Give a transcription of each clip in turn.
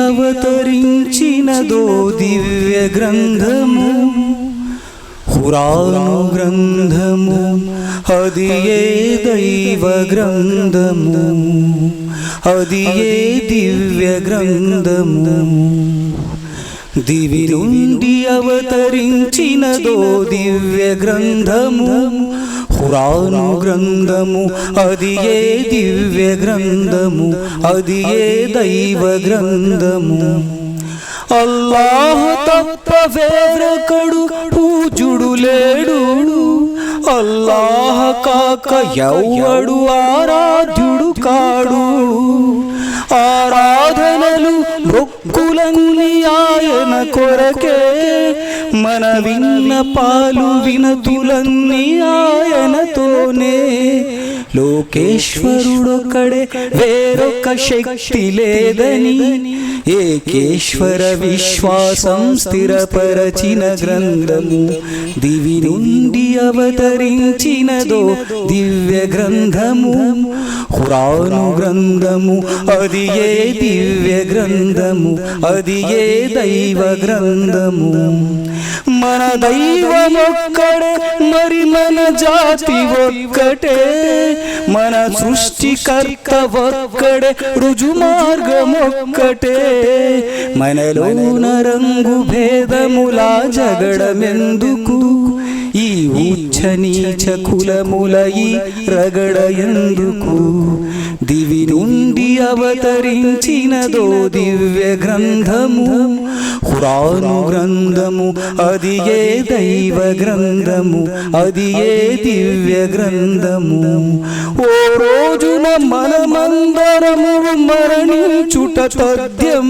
అవతరించినదో దివ్య గ్రంథము, ఖురాను గ్రంథము, అది ఏ దైవ గ్రంథము, అది ఏ దివ్య గ్రంథము. దివి నుండి అవతరించినదో దివ్య గ్రంథము, ఖురాను గ్రంథము, అది ఏ దివ్య గ్రంథము, అది ఏ దైవ గ్రంథము. అల్లాహ్ తప్ప వేరొకడు పూజుడు లేడు, అల్లాహ్ కాక ఎవ్వడు ఆరాధ్యుడు కాడు. ఆరాధనలు మొక్కులన్నీ ఆయన కొరకే, మన విన్నపాలు వినతులన్నీ ఆయనతోనే. లోకేశ్వరుడొక్కడే వేరొక శక్తి లేదని, ఏకేశ్వర విశ్వాసం స్థిరపరచిన గ్రంథము, దివి నుండి అవతరించినదో దివ్య గ్రంథము, ఖురాను గ్రంథము, అది ఏ దివ్య గ్రంథము, అది ఏ దైవ గ్రంథము. మన దైవమొక్కడే, మరి మన జాతి ఒక్కటే, మన సృష్టికర్త ఒక్కడే, రుజు మార్గమొక్కటే. మనలోన రంగు భేదములా జగడమెందుకు, ఈ ఉచ్చ నీచ కులముల ఈ రగడ ఎందుకు. దివి నుండి అవతరించినదో దివ్య గ్రంథము, ఖురాను గ్రంథము, అది ఏ దైవ గ్రంథము, అది ఏ దివ్య గ్రంథము. ఓ రోజున మనమందరము మరణించుట తథ్యం,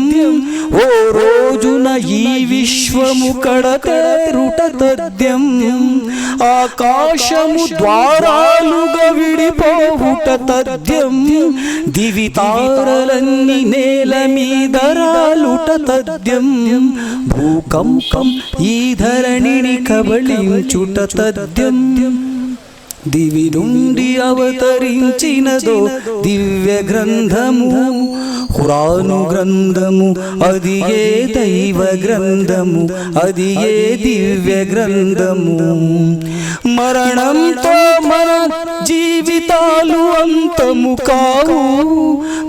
ఓ రోజున ఈ విశ్వము కడతేరుట తథ్యం. ఆకాశము ద్వారాలుగా విడిపోవుట తథ్యం, దివి తారలన్నీ నేల మీద రాలుట తథ్యం. భూకంపం ఈ ధరణిని కబళించుట తథ్యం, దివి నుండి అవతరించినదో దివ్య గ్రంథము, ఖురాను గ్రంథము, అది ఏ దైవ గ్రంథము, అది ఏ దివ్య గ్రంథము. మరణంతో మన జీవితాలు అంతము కావు,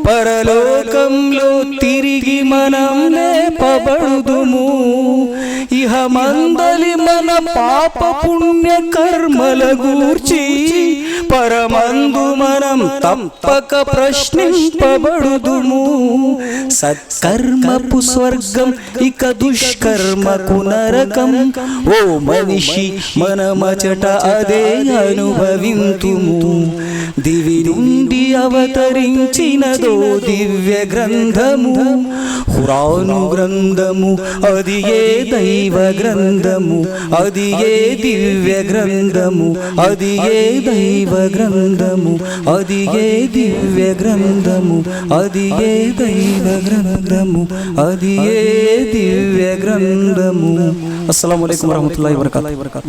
పరలోకంలో తిరిగి మనం లేపబడుదుము. ఇహ మందలి మన పాప పుణ్య కర్మల గూర్చి, పరమందు మనం తప్పక ప్రశ్నింపబడుదుము. సత్కర్మపు స్వర్గం, ఇక దుష్కర్మకు నరకం. ఓ మనిషి మనమచట అదే అనుభవింతుము. దివి నుండి అవతరించినదో దివ్య గ్రంథము, ఖురాను గ్రంథము, అది ఏ దైవ గ్రంథము, అది ఏ దివ్య గ్రంథము, అది ఏ దైవ గ్రంథము, అది ఏ దివ్య గ్రంథము, అది ఏ దైవ గ్రంథము, అది ఏ దివ్య గ్రంథము. అస్సలాము అలైకుం వరహ్మతుల్లాహి వబరకాతుహు.